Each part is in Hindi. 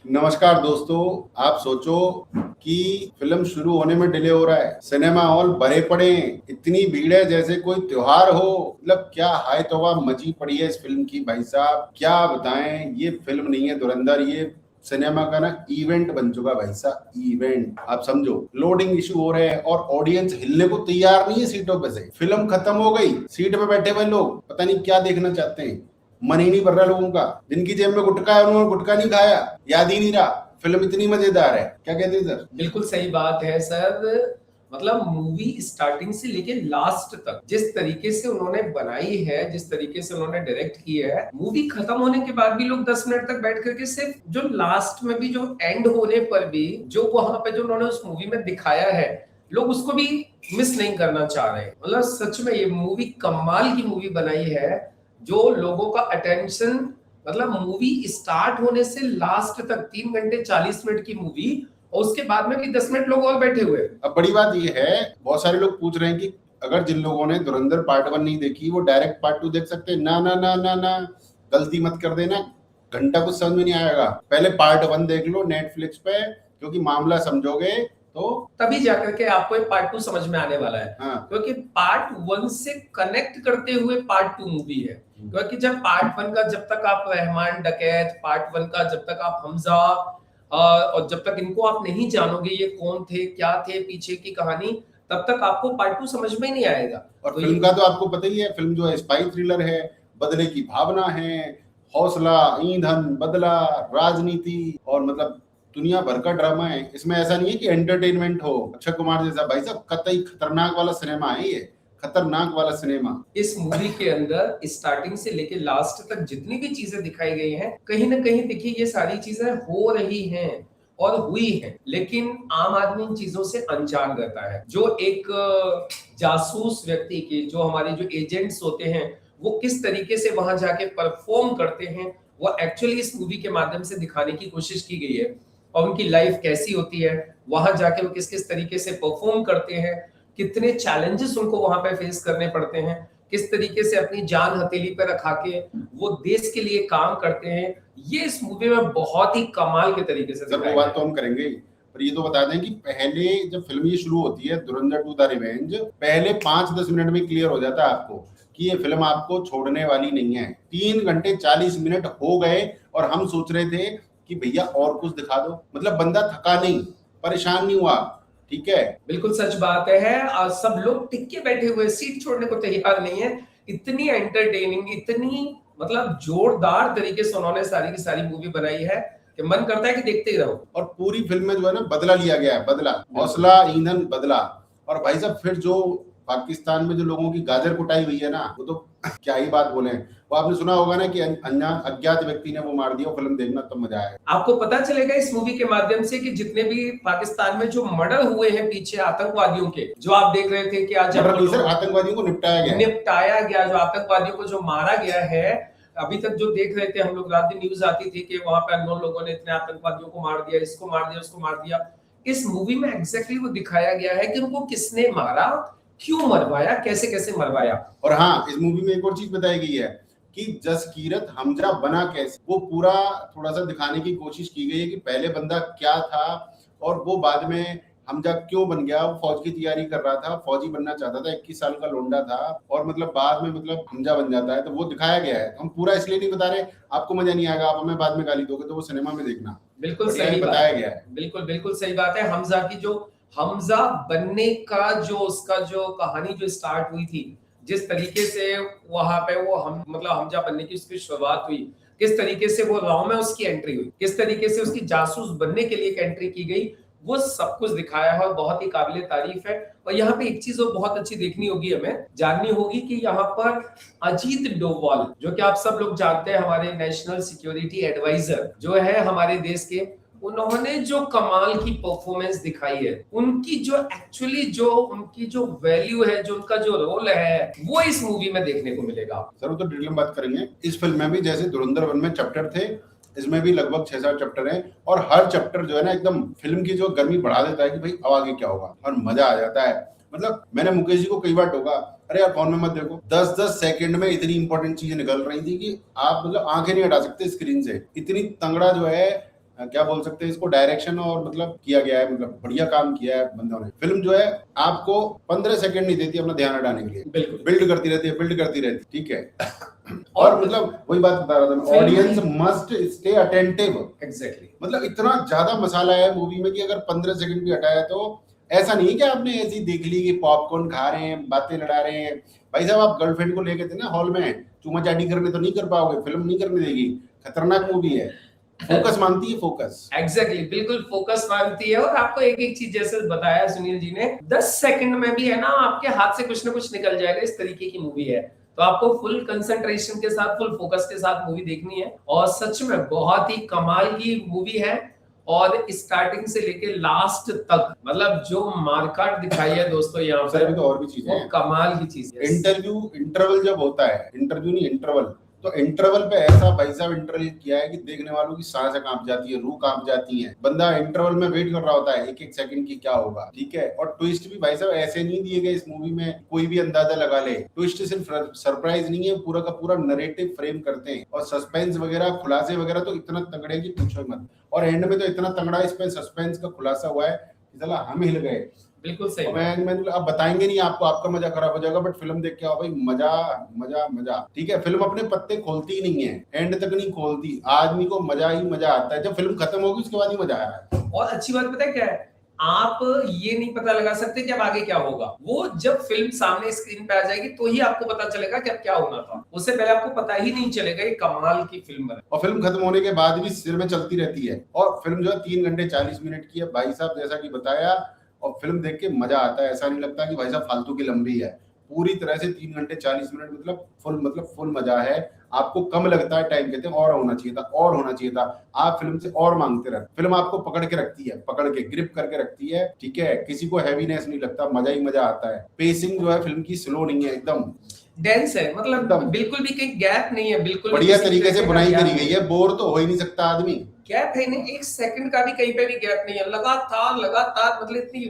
नमस्कार दोस्तों। आप सोचो कि फिल्म शुरू होने में डिले हो रहा है, सिनेमा हॉल भरे पड़े हैं, इतनी भीड़ है जैसे कोई त्योहार हो। मतलब क्या हाय तौबा मची पड़ी है इस फिल्म की, भाई साहब क्या बताएं। ये फिल्म नहीं है धुरंधर, ये सिनेमा का ना इवेंट बन चुका भाई साहब, इवेंट। आप समझो, लोडिंग इशू हो रहे हैं और ऑडियंस हिलने को तैयार नहीं है सीटों पे से। फिल्म खत्म हो गई, सीट पे बैठे हुए लोग पता नहीं क्या देखना चाहते हैं, मन ही नहीं भर रहा लोगों का। जिनकी जेब में गुटखा है उन्होंने गुटखा नहीं खाया, याद ही नहीं रहा। फिल्म इतनी मजेदार है, क्या कहते हैं सर? बिल्कुल सही बात है सर। मतलब मूवी स्टार्टिंग से लेके लास्ट तक जिस तरीके से उन्होंने बनाई है, जिस तरीके से उन्होंने डायरेक्ट की है, मूवी खत्म होने के बाद भी लोग 10 मिनट तक बैठ करके सिर्फ जो लास्ट में भी जो एंड होने पर भी जो वहां पे जो उन्होंने उस मूवी में दिखाया है, लोग उसको भी मिस नहीं करना चाह रहे। मतलब सच में ये मूवी कमाल की मूवी बनाई है। जो लोगों का अटेंशन, मतलब मूवी स्टार्ट होने से लास्ट तक 3 घंटे 40 मिनट की मूवी, और उसके बाद में भी 10 मिनट लोग और बैठे हुए। अब बड़ी बात ये है, बहुत सारे लोग पूछ रहे हैं कि अगर जिन लोगों ने धुरंधर पार्ट 1 नहीं देखी वो डायरेक्ट पार्ट 2 देख सकते हैं। ना ना ना ना ना, गलती मत कर देना, घंटा कुछ समझ में नहीं आएगा। पहले पार्ट 1 देख लो नेटफ्लिक्स पे, क्योंकि मामला समझोगे तो तभी जाकर के आपको ये पार्ट 2 समझ में आने वाला है। हाँ। क्योंकि पार्ट 1 से कनेक्ट करते हुए पार्ट 2 मूवी है। क्योंकि जब पार्ट 1 का जब तक आप रहमान डकैत, पार्ट 1 का जब तक आप हमजा और जब तक इनको आप नहीं जानोगे ये कौन थे, क्या थे, पीछे की कहानी, तब तक आपको पार्ट 2 समझ में नहीं आएगा। और तो फिल्म का तो आपको पता ही है, फिल्म जो है स्पाई थ्रिलर है, बदले की भावना है, हौसला, ईंधन, बदला, राजनीति और मतलब दुनिया भर का ड्रामा है। इसमें ऐसा नहीं है कि एंटरटेनमेंट हो। अक्षय कुमार जैसा भाई साहब, कतई खतरनाक वाला सिनेमा है ये, खतरनाक वाला सिनेमा। इस मूवी के अंदर स्टार्टिंग से लेके लास्ट तक जितनी भी चीजें दिखाई गई हैं, कहीं ना कहीं देखिए ये सारी चीजें हो रही हैं और हुई हैं, लेकिन आम आदमी इन चीजों से अनजान रहता है। जो एक जासूस व्यक्ति की, जो हमारे जो एजेंट्स होते हैं, वो किस तरीके से वहां जाके परफॉर्म करते हैं, वो एक्चुअली इस मूवी के माध्यम से दिखाने की कोशिश की गई है। और उनकी लाइफ कैसी होती है, वहां जाके वो किस किस तरीके से परफॉर्म करते हैं, कितने चैलेंजेस उनको वहां पे फेस करने पड़ते हैं, किस तरीके से अपनी जान हथेली पे रखा के वो देश के लिए काम करते हैं, ये इस मूवी में बहुत ही कमाल के तरीके से सर वो बात तो हम करेंगे ही, पर ये तो बता दें कि पहले जब फिल्म ये शुरू होती है धुरंधर 2 द रिवेंज, पहले 5-10 मिनट में क्लियर हो जाता है आपको कि ये फिल्म आपको छोड़ने वाली नहीं है। 3 घंटे 40 मिनट हो गए और हम सोच रहे थे कि भैया और कुछ दिखा दो। मतलब बंदा थका नहीं, परेशान नहीं हुआ। ठीक है, बिल्कुल सच बात है। और सब लोग टिक के बैठे हुए, सीट छोड़ने को तैयार नहीं है। इतनी एंटरटेनिंग, इतनी मतलब जोरदार तरीके से उन्होंने सारी की सारी मूवी बनाई है कि मन करता है कि देखते ही रहो। और पूरी फिल्म में जो है ना बदला लिया गया है, बदला, हौसला, ईंधन, बदला। और भाई साहब फिर जो पाकिस्तान में जो लोगों की गाजर कुटाई हुई है ना, वो तो क्या ही बात बोले। वो आपने सुना होगा ना कि अनजान अज्ञात व्यक्ति ने वो मार दिया। फिल्म देखना तब मजा आएगा। आपको पता चलेगा इस मूवी के माध्यम से कि जितने भी पाकिस्तान में जो मर्डर हुए हैं पीछे आतंकवादियों के, जो आप देख रहे थे कि आज आतंकवादियों को निपटाया गया, जो आतंकवादियों को जो मारा गया है। अभी तक जो देख रहे थे हम लोग, रात दिन न्यूज आती थी कि वहां पे अननोन लोगों ने इतने आतंकवादियों को मार दिया, इसको मार दिया, उसको मार दिया। इस मूवी में एग्जैक्टली वो दिखाया गया है कि उनको किसने मारा, क्यों मरवाया, कैसे कैसे मरवाया। और हाँ, इस मूवी में एक और चीज बताई गई है कि जसकीरत हमजा बना कैसे, वो पूरा थोड़ा सा दिखाने की कोशिश की गई है कि पहले बंदा क्या था और वो बाद में हमजा क्यों बन गया। वो फौज की तैयारी कर रहा था, फौजी बनना चाहता था, 21 साल का लोंडा था और मतलब बाद में मतलब हमजा बन जाता है। तो वो दिखाया गया है। हम पूरा इसलिए नहीं बता रहे, आपको मजा नहीं आएगा, आप हमें बाद में गाली दोगे, तो वो सिनेमा में देखना। बिल्कुल सही बताया गया है। बिल्कुल बिल्कुल सही बात है। हमजा की जो हमजा बनने का जो उसका जो कहानी जो स्टार्ट हुई थी, जिस तरीके से वहां पे वो हम मतलब हमजा बनने की उसकी शुरुआत हुई, किस तरीके से वो रॉ में उसकी एंट्री हुई, किस तरीके से उसकी जासूस बनने के लिए एक एंट्री की गई, वो सब कुछ दिखाया है और बहुत ही काबिले तारीफ है। और यहाँ पे एक चीज और बहुत अच्छी देखनी होगी, हमें जाननी होगी कि यहाँ पर अजीत डोभाल, जो कि आप सब लोग जानते हैं, हमारे नेशनल सिक्योरिटी एडवाइजर जो है हमारे देश के, उन्होंने जो कमाल की परफॉर्मेंस दिखाई है, उनकी जो एक्चुअली जो उनकी जो वैल्यू है, जो उनका जो रोल है, वो इस मूवी में देखने को मिलेगा। सर वो तो डिटेल में बात करेंगे। इस फिल्म में भी जैसे धुरंधर 1 में चैप्टर थे, इसमें भी लगभग 6-7 चैप्टर हैं और हर चैप्टर जो है ना एकदम फिल्म की जो गर्मी बढ़ा देता है कि भाई अब आगे क्या होगा, और मजा आ जाता है। मतलब मैंने मुकेश जी को कई बार टोका, अरे यार फोन में मत देखो। 10-10 सेकंड में इतनी इंपॉर्टेंट चीजें निकल रही थी कि आप मतलब आंखें नहीं हटा सकते स्क्रीन से। इतनी तंगड़ा जो है क्या बोल सकते हैं इसको, डायरेक्शन और मतलब किया गया है, मतलब बढ़िया काम किया है बंदों ने। फिल्म जो है आपको 15 सेकंड नहीं देती अपना ध्यान हटाने के लिए, बिल्कुल। बिल्ड करती रहती है, बिल्ड करती रहती है, ठीक है। और मतलब वही बात बता रहा था मैं, audience must stay attentive. Exactly. मतलब इतना ज्यादा मसाला है मूवी में कि अगर 15 सेकंड भी हटाया तो ऐसा नहीं है कि आपने ऐसी देख ली कि पॉपकॉर्न खा रहे हैं, बातें लड़ा रहे हैं। भाई साहब, आप गर्लफ्रेंड को लेके थे ना हॉल में, चूमा चाटी करने तो नहीं कर पाओगे, फिल्म नहीं करने देगी, खतरनाक मूवी है। फोकस मांगती है, फोकस। एग्जैक्टली, बिल्कुल फोकस मांगती है। और आपको एक एक चीज जैसे बताया सुनील जी ने, 10 सेकंड में भी है ना आपके हाथ से कुछ ना कुछ निकल जाएगा, इस तरीके की मूवी है। तो आपको फुल कंसंट्रेशन के साथ, फुल फोकस के साथ मूवी देखनी है। और सच में बहुत ही कमाल की मूवी है। और स्टार्टिंग से लेके लास्ट तक मतलब जो मारकाट दिखाई है दोस्तों यहाँ सर पर, अभी तो और भी चीजें वो हैं। कमाल की चीज है। इंटरवल जब होता है, इंटरव्यू नहीं इंटरवल, तो इंटरवल पे ऐसा भाई साहब इंटरवल किया है कि देखने वालों की सांसें कांप जाती है, रूह कांप जाती है। बंदा इंटरवल में वेट कर रहा होता है एक एक सेकंड की क्या होगा, ठीक है। और ट्विस्ट भी भाई साहब ऐसे नहीं दिए गए इस मूवी में, कोई भी अंदाजा लगा ले। ट्विस्ट सिर्फ सरप्राइज नहीं है, पूरा का पूरा नरेटिव फ्रेम करते हैं। और सस्पेंस वगैरह, खुलासे वगैरह तो इतना तगड़े की पूछो मत। और एंड में तो इतना तगड़ा इस पे सस्पेंस का खुलासा हुआ है कि साला हम हिल गए। बिल्कुल सही। मैं अब बताएंगे नहीं आपको, आपका मजा खराब हो जाएगा, बट फिल्म देख के आओ भाई, मजा मजा मजा, ठीक है। फिल्म अपने पत्ते खोलती ही नहीं है, एंड तक नहीं खोलती। आदमी को मजा ही मजा आता है, जब फिल्म खत्म होगी उसके बाद ही मजा आ रहा है। और अच्छी बात पता है क्या है, आप ये नहीं पता लगा सकते कि अब आगे क्या होगा। वो जब फिल्म सामने स्क्रीन पे आ जाएगी तो ही आपको पता चलेगा कि अब क्या होना था। उससे पहले आपको पता ही नहीं चलेगा। ये कमाल की फिल्म है। और फिल्म खत्म होने के बाद भी सिर में चलती रहती है। और फिल्म जो है 3 घंटे 40 मिनट की है भाई साहब, जैसा कि बताया। और फिल्म देख के मजा आता है, ऐसा नहीं लगता कि भाई साहब फालतू की लंबी है। पूरी तरह से 3 घंटे 40 मिनट मतलब फुल मजा है। आपको कम लगता है टाइम, कहते हैं और होना चाहिए था, और होना चाहिए था। आप फिल्म से और मांगते रहते। फिल्म आपको पकड़ के रखती है, पकड़ के ग्रिप करके रखती है, ठीक है। किसी को हैवीनेस नहीं लगता, मजा ही मजा आता है। पेसिंग जो है फिल्म की स्लो नहीं है, एकदम डेंस है, मतलब एकदम बिल्कुल भी कहीं गैप नहीं है, बिल्कुल बढ़िया तरीके से बुनाई करी गई है। बोर तो हो ही नहीं सकता आदमी। गैप है नहीं, एक सेकंड का भी कहीं पे भी गैप नहीं है। लगातार लगातार मतलब इतनी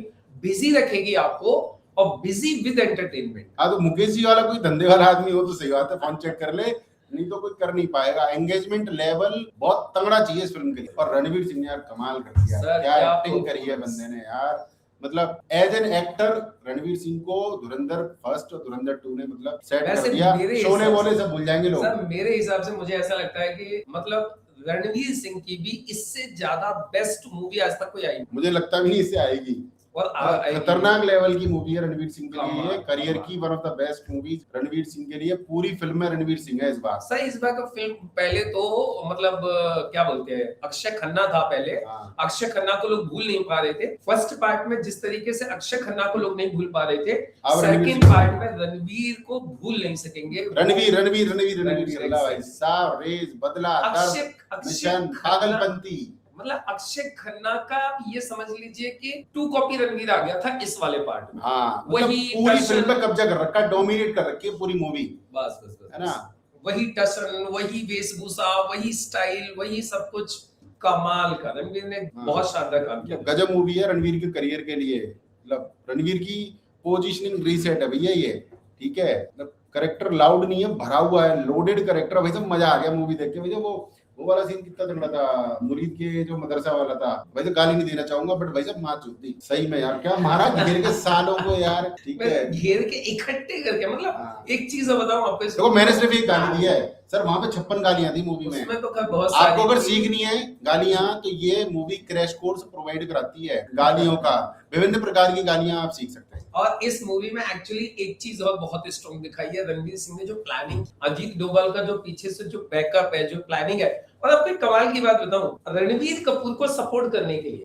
बिजी रखेगी आपको, और बिजी विद एंटरटेनमेंट। हाँ, तो मुकेश जी वाला कोई धंधे वाला आदमी हो तो सही बात है, फोन चेक कर ले, नहीं तो कोई कर नहीं पाएगा। एंगेजमेंट लेवल बहुत तगड़ा चाहिए इस फिल्म के लिए। और रणवीर सिंह ने यार कमाल कर दिया, क्या एक्टिंग करी है बंदे ने यार। मतलब as an actor Ranveer Singh को धुरंधर फर्स्ट और धुरंधर 2 ने मतलब सेट कर दिया। शोले वोले सब भूल जाएंगे लोग। सर मेरे हिसाब से मुझे ऐसा लगता है कि मतलब रणवीर सिंह की भी इससे ज्यादा बेस्ट मूवी आज तक कोई आई। मुझे लगता भी नहीं इससे आएगी। और खतरनाक लेवल की मूवी है रणवीर सिंह के लिए, कमाल, करियर कमाल। की one of the best movies Ranveer Singh के लिए। पूरी फिल्म में रणवीर सिंह है इस बार। सर इस बार का फिल्म पहले तो मतलब क्या बोलते हैं, अक्षय खन्ना था पहले। हाँ। अक्षय खन्ना को लोग भूल नहीं पा रहे थे। फर्स्ट पार्ट में जिस तरीके से अक्षय खन्ना को लोग नहीं भूल पा रहे थे, अब रणवीर सेकंड सिंह- पार्ट में रणवीर को भूल नहीं सकेंगे। रणवीर रणवीर अल्लाह भाई साहब, रेस, बदला, अक्षय मिशन, खन्ना पागलपंती। मतलब अक्षय खन्ना का ये समझ लीजिए कि 2 कॉपी रणवीर आ गया था इस वाले पार्ट में। हाँ, मतलब वही पूरी टशन- फिल्म पे कब्जा कर रखा, डोमिनेट कर रखी है पूरी मूवी, बस बस बस है ना। वही टशन, वही वेशभूषा, वही स्टाइल, वही सब कुछ कमाल का। रणवीर ने हाँ। बहुत शानदार काम किया। गजब मूवी है रणवीर के करियर के लिए। मतलब रणवीर की पोजीशनिंग रीसेट है भैया ये, ठीक है। मतलब करेक्टर लाउड नहीं है, भरा हुआ है, लोडेड करेक्टर। भाई साहब मजा आ गया मूवी देख के। भैया वो वाला सीन कितना तगड़ा था, मुरीद के जो मदरसा वाला था। वैसे गाली नहीं देना चाहूंगा, बट भाई साहब मार चुकी सही में यार, क्या मारा घेर के सालों को यार, ठीक है। घेर के इकट्ठे करके मतलब हाँ। एक चीज बताऊं आपको, देखो मैंने सिर्फ एक गाली दी है सर, वहां पे 56 गालियां थी मूवी में। उसमें तो खैर बहुत आपको अगर सारी सीखनी है गालियां, तो ये मूवी क्रैश कोर्स प्रोवाइड कराती है गालियों का। विभिन्न प्रकार की गालियां आप सीख सकते हैं। और इस मूवी में एक्चुअली एक चीज और बहुत स्ट्रॉन्ग दिखाई है, रणवीर सिंह ने जो प्लानिंग, अजीत डोभाल का जो पीछे से जो बैकअप है, जो प्लानिंग है। और आपको एक कमाल की बात बताऊं, रणवीर कपूर को सपोर्ट करने के लिए,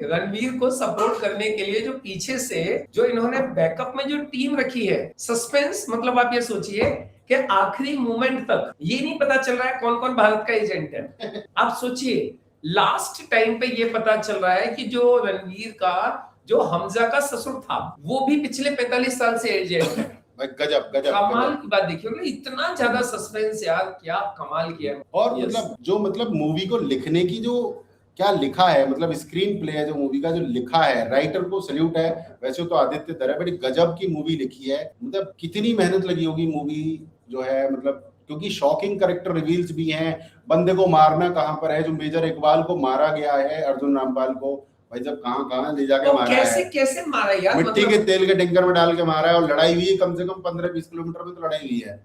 रणवीर को सपोर्ट करने के लिए जो पीछे से जो इन्होंने बैकअप में जो टीम रखी है, सस्पेंस मतलब आप ये सोचिए कि आखिरी मोमेंट तक ये नहीं पता चल रहा है कौन कौन भारत का एजेंट है। आप सोचिए लास्ट टाइम पे ये पता चल रहा है कि जो रणवीर का जो हमजा का ससुर था, वो भी पिछले 45 साल से एजेंट है। भाई गजब गजब कमाल गजब। की बात देखिए ना, इतना ज्यादा सस्पेंस यार, क्या कमाल किया है। और Yes. मतलब मूवी को लिखने की जो क्या लिखा है, मतलब स्क्रीन प्ले है जो मूवी का जो लिखा है, राइटर को सल्यूट है। वैसे तो आदित्य दर है, बड़ी गजब की मूवी लिखी है। मतलब कितनी मेहनत लगी होगी मूवी जो है, मतलब क्योंकि शॉकिंग कैरेक्टर रिवील्स भी हैं। बंदे को मारना कहाँ पर है, जो मेजर इकबाल को मारा गया है, अर्जुन रामपाल को, भाई जब कहाँ कहाँ ले जाके तो मारा कैसे है, कैसे मारा यार, मिट्टी मतलब के तेल के टैंकर में डाल के मारा है, और लड़ाई हुई है कम से कम 15-20 किलोमीटर में तो लड़ाई हुई है,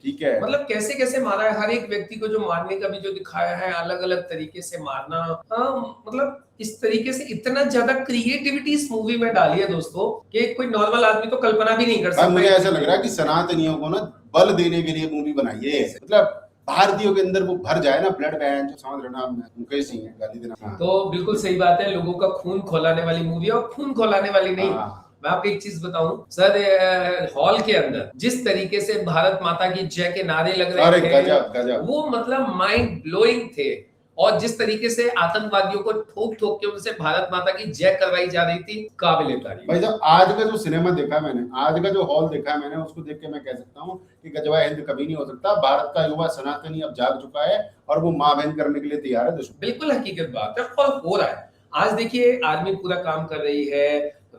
ठीक है। मतलब कैसे कैसे मारा है, हर एक व्यक्ति को जो मारने का भी जो दिखाया है, अलग अलग तरीके से मारना। हाँ, मतलब इस तरीके से इतना ज्यादा क्रिएटिविटी इस मूवी में डाली है दोस्तों कि कोई नॉर्मल आदमी तो कल्पना भी नहीं कर भाई सकता। मुझे ऐसा लग रहा है कि सनातनियों को ना बल देने के लिए मूवी बनाई है, मतलब भारतीयों के अंदर वो भर जाए ना ब्लड बैंक, जो समझ रहे ना, मुकेश सिंह है गाली देना। हाँ। तो बिल्कुल सही बात है, लोगों का खून खौलाने वाली मूवी है, और खून खौलाने वाली नहीं। हाँ। मैं आपको एक चीज बताऊं सर, हॉल के अंदर जिस तरीके से भारत माता की जय के नारे लग अरे रहे थे, गजब गजब, वो मतलब माइंड ब्लोइंग थे। और जिस तरीके से आतंकवादियों को ठोक ठोक के उनसे भारत माता की जय करवाई जा रही थी, काबिले तारीफ। भाई साहब आज का जो सिनेमा देखा मैंने, आज का जो हॉल देखा है मैंने, उसको देख के मैं कह सकता हूँ कि गजवा हिंद कभी नहीं हो सकता। भारत का युवा सनातनी अब जाग चुका है और वो माँ बहन करने के लिए तैयार है दुश्मन। बिल्कुल हकीकत बात है, और हो रहा है। आज देखिए आर्मी पूरा काम कर रही है,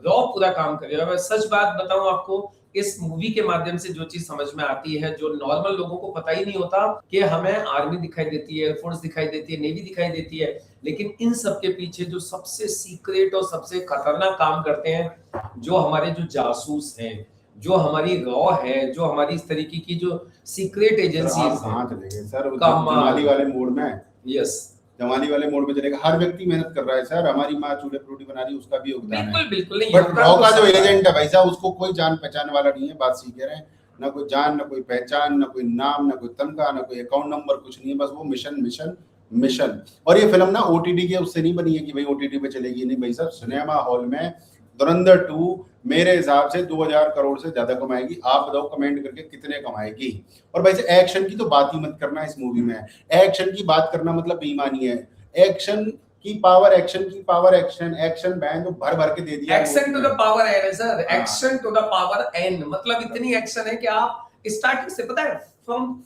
रॉ पूरा काम कर रही है। मैं सच बात बताऊं आपको, इस मूवी के माध्यम से जो चीज समझ में आती है, जो नॉर्मल लोगों को पता ही नहीं होता, कि हमें आर्मी दिखाई देती है, एयरफोर्स दिखाई देती है, नेवी दिखाई देती है, लेकिन इन सब के पीछे जो सबसे सीक्रेट और सबसे खतरनाक काम करते हैं, जो हमारे जो जासूस हैं, जो हमारी रॉ है, जो हमारी इस तरीके की जो सीक्रेट एजेंसीज कहाँ चले गए सर, कमाल। जमाली वाले मोड में, यस जमाली वाले मोड में चलेगा। हर व्यक्ति मेहनत कर रहा है सर, हमारी माँ चूल्हे पर रोटी बना रही है, उसका भी योगदान है। बिल्कुल बिल्कुल नहीं, बट योगदान रॉ तो का जो सबका है। एजेंट है भाई साहब, उसको कोई जान पहचान वाला नहीं है, बात सीख रहे हैं, ना कोई जान, ना कोई पहचान, ना कोई नाम, ना कोई तनख्वाह, ना कोई अकाउंट नंबर, कुछ नहीं है, बस वो मिशन मिशन मिशन। और ये फिल्म ना ओटीटी के उससे नहीं बनी है कि भाई ओटीटी पे चलेगी, नहीं भाई साहब, सिनेमा हॉल में धुरंधर 2 मेरे हिसाब से 2000 करोड़ से ज्यादा कमाएगी। आप बताओ कमेंट करके कितने कमाएगी। और भाई साहब एक्शन की तो बात ही मत करना इस मूवी में, एक्शन की बात करना मतलब बेईमानी है। एक्शन की पावर, एक्शन की पावर, एक्शन एक्शन बैंड तो भर भर के दे दिया। Action to the power N है सर, हाँ। Action to the power N, मतलब इतनी एक्शन है कि आप स्टार्टिंग से, पता है, from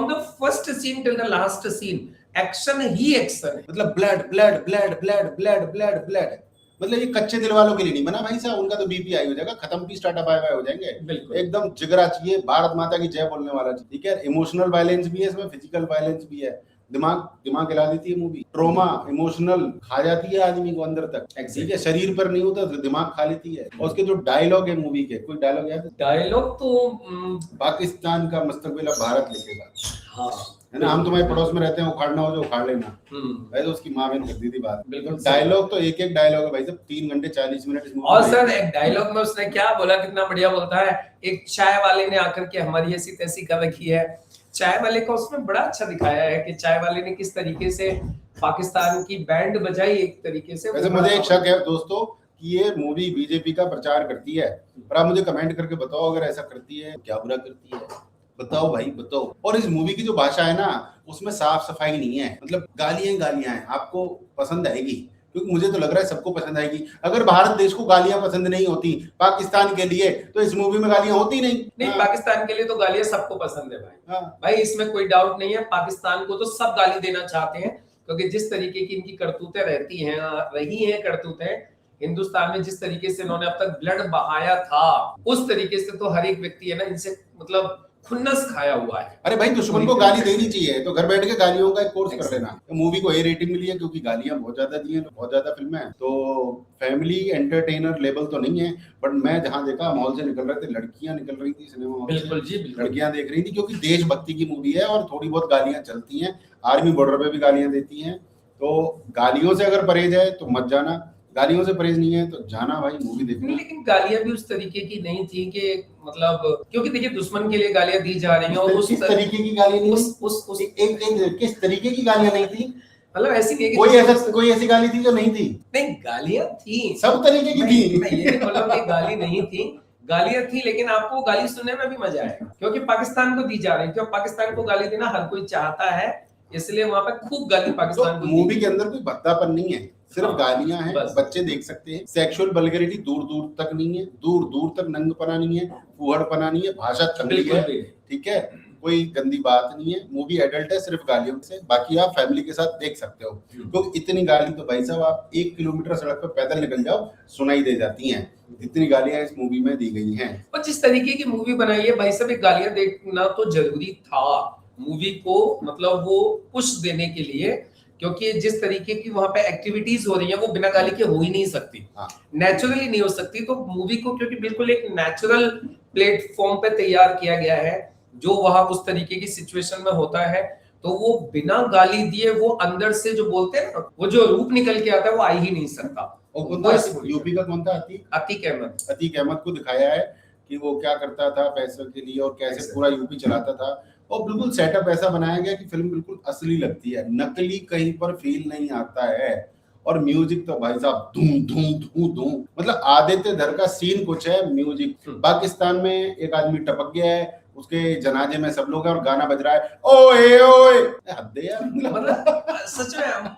the first scene till the last scene action ही एक्शन है। मतलब blood blood blood blood blood blood blood, मतलब ये कच्चे दिल वालों के लिए नहीं बना भाई साहब, उनका तो बीपी हाई हो जाएगा, खत्म पी स्टार्टअप बाय बाय हो जाएंगे। बिल्कुल एकदम जिगरा चाहिए, भारत माता की जय बोलने वाला चाहिए, ठीक है। इमोशनल वायलेंस भी है इसमें, फिजिकल वायलेंस भी है, दिमाग दिमाग हिला देती है मूवी। ट्रोमा इमोशनल खा जाती है आदमी को अंदर तक, ठीक है, शरीर पर नहीं होता तो दिमाग खा लेती है। और उसके जो डायलॉग है मूवी के, कोई डायलॉग याद है? डायलॉग तो पाकिस्तान का मुस्तकबिल अब भारत लिखेगा, हाँ है ना, हम तुम्हारे पड़ोस में रहते हैं, उखाड़ना हो जो उखाड़ लेना। हम्म, भाई तो उसकी माँ बहन कर दी थी बात। बिल्कुल डायलॉग तो एक एक डायलॉग है भाई साहब, 3 घंटे 40 मिनट इस मूवी और में। सर एक डायलॉग में उसने क्या बोला, कितना बढ़िया बोलता है, एक चाय वाले ने आकर के हमारी ऐसी तैसी कर रखी है। चाय वाले का उसमें बड़ा अच्छा दिखाया है कि चाय वाले ने किस तरीके से पाकिस्तान की बैंड बजाई एक तरीके से। वैसे मुझे एक शक है दोस्तों कि ये मूवी बीजेपी का प्रचार करती है, और आप मुझे कमेंट करके बताओ अगर ऐसा करती है क्या बुरा करती है, बताओ भाई बताओ। और इस मूवी की जो भाषा है ना, उसमें साफ सफाई नहीं है, मतलब गालियां गालियां हैं। आपको पसंद आएगी, क्योंकि मुझे तो लग रहा है सबको पसंद आएगी। अगर भारत देश को गालियां पसंद नहीं होती पाकिस्तान के लिए, तो इस मूवी में गालियां होती नहीं। नहीं, पाकिस्तान के लिए तो गालियां सबको पसंद है भाई। हाँ। भाई इसमें कोई डाउट नहीं है, पाकिस्तान को तो सब गाली देना चाहते हैं, क्योंकि जिस तरीके की इनकी करतूतें रहती हैं, रही हैं करतूतें हिंदुस्तान में, जिस तरीके से इन्होंने अब तक ब्लड बहाया था, उस तरीके से तो हर एक व्यक्ति है ना इनसे मतलब खुन्नस खाया हुआ है। अरे भाई दुश्मन को गाली देनी चाहिए, तो घर बैठ के गालियों का एक कोर्स कर लेना। तो मूवी को ए रेटिंग मिली है क्योंकि गालियां बहुत ज्यादा दी हैं, बहुत ज्यादा फिल्में हैं, तो फैमिली एंटरटेनर लेवल तो नहीं है। बट मैं जहां देखा मॉल से निकल रहे थे, लड़कियां निकल रही थी सिनेमा हॉल से। बिल्कुल जी बिल्कुल। लड़कियां देख रही थी, क्योंकि देशभक्ति की मूवी है और थोड़ी बहुत गालियां चलती हैं। आर्मी बॉर्डर पे भी गालियां देती हैं, तो गालियों से अगर परहेज है तो मत जाना, गालियों से परहेज नहीं है तो जाना भाई मूवी देखना। लेकिन गालियां भी उस तरीके की नहीं थी कि मतलब, क्योंकि देखिए दुश्मन के लिए गालियां दी जा रही हैं, और किस तरीके की गाली नहीं थी? एक किस तरीके की गालियां नहीं थी? मतलब ऐसी नहीं कोई ऐसी गाली थी जो नहीं थी? नहीं, गालियां थी, सब तरीके की थी। मैं ये नहीं बोल रहा हूं कि गाली नहीं थी, गालियां थी, लेकिन आपको गाली सुनने में भी मजा आएगा, क्योंकि पाकिस्तान को दी जा रही थी, और पाकिस्तान को गाली देना हर कोई चाहता है, इसलिए वहां पे खूब गाली पाकिस्तान तो को मूवी के अंदर कोई भद्दापन नहीं है, सिर्फ गालियां हैं, बस। बच्चे देख सकते हैं। सेक्सुअल वल्गैरिटी दूर दूर तक नहीं है, दूर दूर तक नंगपना नहीं है, फूहड़पना नहीं है, भाषा तंगड़ी बिल्कुल है, भी ठीक है। कोई गंदी बात नहीं है, मूवी एडल्ट है सिर्फ गालियों से, बाकी आप फैमिली के साथ देख सकते हो। तो इतनी गाली तो भाई साहब आप 1 किलोमीटर सड़क पर पैदल निकल जाओ सुनाई दे जाती हैं, इतनी गालियां इस मूवी में दी गई हैं। और जिस तरीके की मूवी बनाई है भाई साहब, एक गालियां देखना तो जरूरी था मूवी को, मतलब वो पुश देने के लिए, क्योंकि जिस तरीके की वहां पे एक्टिविटीज हो रही है वो बिना गाली के हो ही नहीं सकती, नेचुरली नहीं हो सकती। तो मूवी को क्योंकि बिल्कुल एक नेचुरल प्लेटफॉर्म पे तैयार किया गया है, जो वहां उस तरीके की सिचुएशन में होता है, तो वो बिना गाली दिए वो अंदर से जो बोलते हैं ना, वो जो रूप निकल के आता है वो आ ही नहीं सकता। और यूपी का कौन था, अतीक अहमद, अतीक अहमद को दिखाया है कि वो क्या करता था पैसों के लिए और कैसे पूरा यूपी चलाता था, और बिल्कुल सेटअप ऐसा बनाया गया कि फिल्म बिल्कुल असली लगती है, नकली कहीं पर फील नहीं आता है। और म्यूजिक तो भाई साहब धूम धूम धूम धूम, मतलब आदित्य धर का सीन कुछ है म्यूजिक। पाकिस्तान में एक आदमी टपक गया है, उसके जनाजे में सब लोग हैं और गाना बज रहा है ओए ओए, हद है यार। मतलब सच में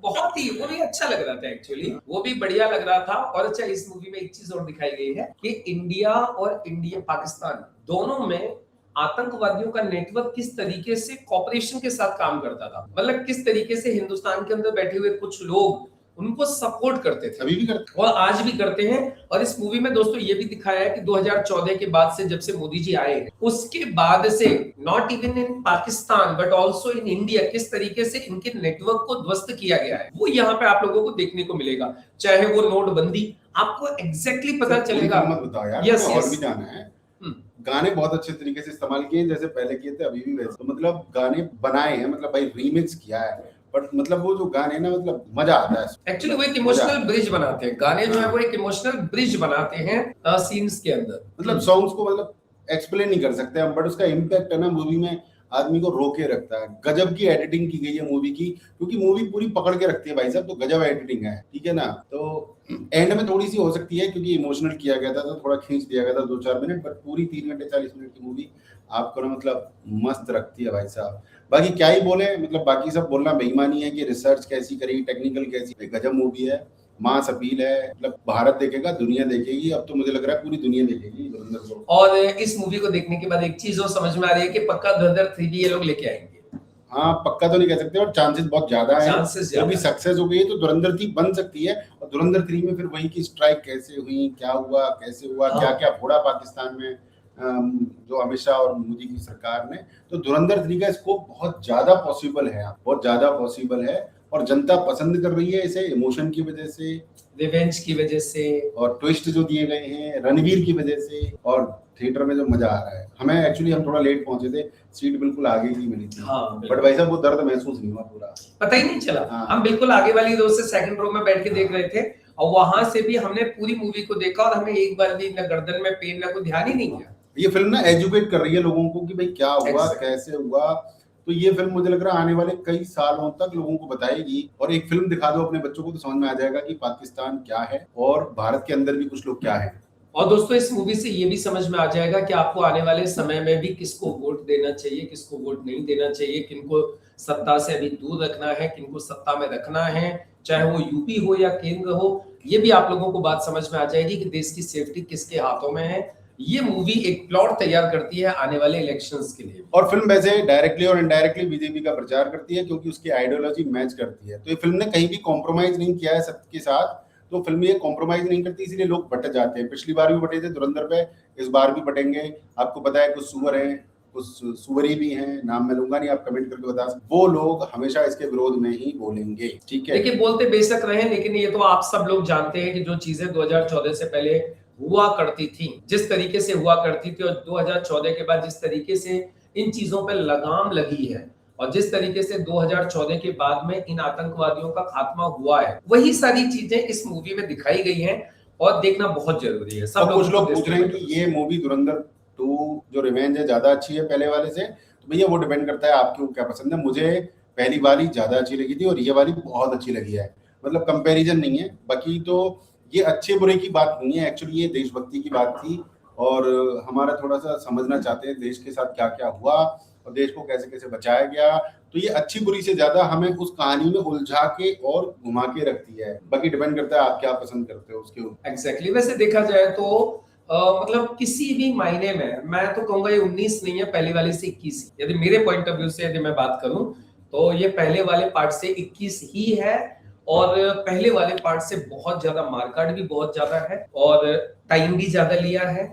बहुत ही वो भी अच्छा लग रहा था, एक्चुअली वो भी बढ़िया लग रहा था। और अच्छा, इस मूवी में एक चीज और दिखाई गई है कि इंडिया और पाकिस्तान दोनों में आतंकवादियों का नेटवर्क किस तरीके से कॉपरेशन के साथ काम करता था, मतलब किस तरीके से हिंदुस्तान के अंदर बैठे हुए कुछ लोग उनको सपोर्ट करते थे, अभी भी करते और आज भी करते हैं। और इस मूवी में दोस्तों ये भी दिखाया है कि 2014 के बाद से, जब से मोदी जी आए हैं, उसके बाद से not even in Pakistan but also in India किस तरीके से इनके नेटवर्क को ध्वस्त किया गया है, वो यहाँ पे आप लोगों को देखने को मिलेगा। चाहे वो नोटबंदी, आपको एग्जैक्टली पता चलेगा। मत बताओ यार, यस, और भी जाना है। गाने बहुत अच्छे तरीके से इस्तेमाल किए हैं, जैसे पहले किए थे अभी भी वैसे, तो मतलब गाने बनाए हैं, मतलब भाई रीमिक्स किया है, बट मतलब वो जो गाने ना, मतलब मजा आता है एक्चुअली। वो एक इमोशनल ब्रिज बनाते हैं गाने, जो है वो एक इमोशनल ब्रिज बनाते हैं सीन्स के अंदर। मतलब सॉन्ग्स को मतलब एक्सप्लेन नहीं कर सकते हम, बट उसका इम्पैक्ट है ना मूवी में, आदमी को रोके रखता है। गजब की एडिटिंग की गई है मूवी की, क्योंकि मूवी पूरी पकड़ के रखती है भाई साहब, तो गजब एडिटिंग है, ठीक है ना। तो एंड में थोड़ी सी हो सकती है क्योंकि इमोशनल किया गया था, तो थोड़ा खींच दिया गया था 2-4 मिनट, बट पूरी 3 घंटे 40 मिनट की मूवी आपको ना मतलब मस्त रखती है भाई साहब। बाकी क्या ही बोले, मतलब बाकी सब बोलना बेईमानी है कि रिसर्च कैसी करी, टेक्निकल कैसी, गजब मूवी है, मास अपील है, मतलब भारत देखेगा दुनिया देखेगी, अब तो मुझे लग रहा है पूरी दुनिया देखेगी धुरंधर को। और इस मूवी को देखने के बाद एक चीज और समझ में आ रही है कि पक्का धुरंधर 3 भी ये लोग लेके आएंगे। हाँ, पक्का तो नहीं कह सकते, और चांसेस बहुत ज्यादा है, अभी सक्सेस हो गई है तो धुरंधर 3 बन सकती है। और धुरंधर 3 में फिर वही की स्ट्राइक कैसे हुई, क्या हुआ, कैसे हुआ, क्या क्या फोड़ा पाकिस्तान में जो अमित शाह और मोदी की सरकार ने, तो धुरंधर 3 का स्कोप बहुत ज्यादा पॉसिबल है, बहुत ज्यादा पॉसिबल है। और जनता पसंद कर रही है इसे, इमोशन की वजह से, रिवेंज की वजह से, और ट्विस्ट जो दिए गए हैं रणवीर की वजह से, और थिएटर में जो मजा आ रहा है। हमें एक्चुअली हम थोड़ा लेट पहुंचे थे, सीट बिल्कुल आगे ही मिली थी, बट भाई साहब वो दर्द महसूस नहीं हुआ, पूरा पता ही नहीं चला। हम बिल्कुल आगे वाली रो से सेकंड रो में बैठ के देख रहे थे, और वहां से भी हमने पूरी मूवी को देखा, और हमें एक बार भी न गर्दन में पेन ना कोई ध्यान ही नहीं गया। ये फिल्म ना एजुकेट कर रही है लोगों को कि भाई क्या हुआ, कैसे हुआ। तो ये फिल्म मुझे लग रहा है आने वाले कई सालों तक लोगों को बताएगी, और एक फिल्म दिखा दो अपने बच्चों को तो समझ में आ जाएगा कि पाकिस्तान क्या है और भारत के अंदर भी कुछ लोग क्या है। और दोस्तों इस मूवी से ये भी समझ में आ जाएगा कि आपको आने वाले समय में भी किसको वोट देना चाहिए, किसको वोट नहीं देना चाहिए, किनको सत्ता से अभी दूर रखना है, किनको सत्ता में रखना है, चाहे वो यूपी हो या केंद्र हो। ये भी आप लोगों को बात समझ में आ जाएगी कि देश की सेफ्टी किसके हाथों में है। ये मूवी एक प्लॉट तैयार करती है आने वाले इलेक्शंस के लिए। और फिल्म वैसे डायरेक्टली और इनडायरेक्टली बीजेपी का प्रचार करती है, क्योंकि उसकी आइडियोलॉजी मैच करती है। तो ये फिल्म ने कहीं भी कॉम्प्रोमाइज नहीं किया है सत्य के साथ, तो फिल्म ये कॉम्प्रोमाइज नहीं करती, इसलिए लोग बट जाते हैं। पिछली बार भी बटे थे धुरंधर पे, इस बार भी बटेंगे। आपको पता है कुछ सुअर हैं, कुछ सुअरी भी हैं, नाम मैं लूंगा नहीं, आप कमेंट करके बता सकते। वो लोग हमेशा इसके विरोध में ही बोलेंगे, ठीक है। देखिए बोलते बेशक रहे, लेकिन ये तो आप सब लोग जानते हैं कि जो चीजें 2014 से पहले हुआ करती थी, जिस तरीके से हुआ करती थी, और 2014 के बाद जिस तरीके से इन चीजों पर लगाम लगी है, और जिस तरीके से 2014 के बाद में इन आतंकवादियों का खात्मा हुआ है, वही सारी चीजें इस मूवी में दिखाई गई हैं, और देखना बहुत जरूरी है। सब कुछ लोग पूछ रहे हैं कि ये मूवी धुरंधर 2 जो रिवेंज है ज्यादा अच्छी है पहले वाले से, तो भैया वो डिपेंड करता है आपको क्या पसंद है। मुझे पहली वाली ज्यादा अच्छी लगी थी और ये वाली बहुत अच्छी लगी है, मतलब कंपैरिजन नहीं है। बाकी तो ये अच्छे बुरे की बात नहीं है, एक्चुअली ये देशभक्ति की बात थी, और हमारा थोड़ा सा समझना चाहते हैं देश के साथ क्या क्या हुआ और देश को कैसे कैसे बचाया गया। तो ये अच्छी बुरी से ज्यादा हमें उस कहानी में उलझा के और घुमा के रखती है। बाकी डिपेंड करता है आप क्या पसंद करते हो उसके ऊपर। एग्जैक्टली। वैसे देखा जाए तो मतलब किसी भी मायने में मैं तो कहूंगा ये 19 नहीं है, पहले वाले से 21। यदि मेरे पॉइंट ऑफ व्यू से यदि मैं बात करूं तो ये पहले वाले पार्ट से 21 ही है। और पहले वाले पार्ट से बहुत ज्यादा मारकाट भी बहुत ज्यादा है और टाइम भी ज्यादा लिया है,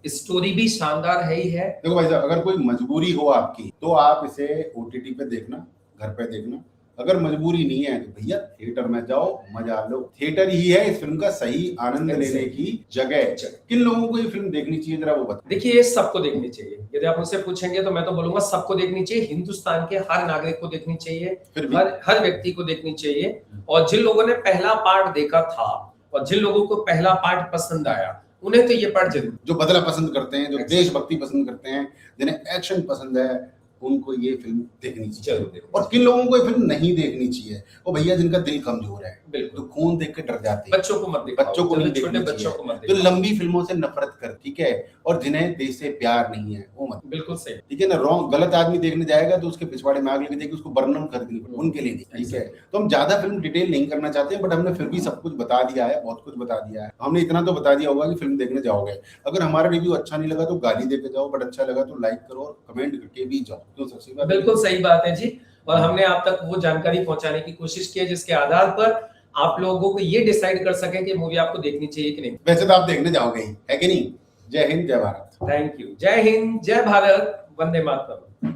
स्टोरी भी शानदार है ही है। देखो भाई साहब, अगर कोई मजबूरी हो आपकी तो आप इसे ओटीटी पे देखना, घर पे देखना। अगर मजबूरी नहीं है तो भैया थिएटर में जाओ, मजा लो। थिएटर ही है इस फिल्म का सही आनंद लेने की जगह। किन लोगों को ये फिल्म देखनी चाहिए जरा वो बताओ। देखिए ये सबको देखनी चाहिए, यदि आप मुझसे पूछेंगे तो मैं तो बोलूंगा सबको देखनी चाहिए, हिंदुस्तान के हर नागरिक को देखनी चाहिए, फिर भी हर व्यक्ति को देखनी चाहिए। और जिन लोगों ने पहला पार्ट देखा था और जिन लोगों को पहला पार्ट पसंद आया उन्हें तो ये पार्ट जरूर, जो बदला पसंद करते हैं, जो देशभक्ति पसंद करते हैं, जिन्हें एक्शन पसंद है, उनको ये फिल्म देखनी चाहिए। जरूर देखनी। और किन लोगों को ये फिल्म नहीं देखनी चाहिए, वो भैया जिनका दिल कमजोर है, बिल्कुल। तो खून देख के डर जाते हैं, बच्चों को मत दिखाओ, बच्चों को नहीं छोटे देखनी बच्चों को मत चाहिए, जो दिखाओ। लंबी फिल्मों से नफरत कर, ठीक है, और जिन्हें देश से प्यार नहीं है वो मत। बिल्कुल सही। ठीक है ना, रॉन्ग गलत आदमी देखने जाएगा तो उसके पिछवाड़े में आग लगी देगी, उसको बर्नम खरीदनी पड़ेगी, उनके लिए नहीं। ठीक है, तो हम ज्यादा फिल्म डिटेल नहीं करना चाहते हैं, बट हमने फिर भी सब कुछ बता दिया है, बहुत कुछ बता दिया है। हमने इतना तो बता दिया होगा कि फिल्म देखने जाओगे, अगर हमारा रिव्यू अच्छा नहीं लगा तो गाली देके जाओ, बट अच्छा लगा तो लाइक करो और कमेंट करके भी जाओ। क्यों सबसे बात, बिल्कुल सही बात है जी। और हमने आप तक वो जानकारी पहुंचाने की कोशिश की है जिसके आधार पर आप लोगों को ये डिसाइड कर सके कि मूवी आपको देखनी चाहिए कि नहीं। वैसे तो आप देखने जाओगे ही, है कि नहीं। जय हिंद, जय भारत। Thank you. जय हिंद, जय भारत, वंदे मातरम।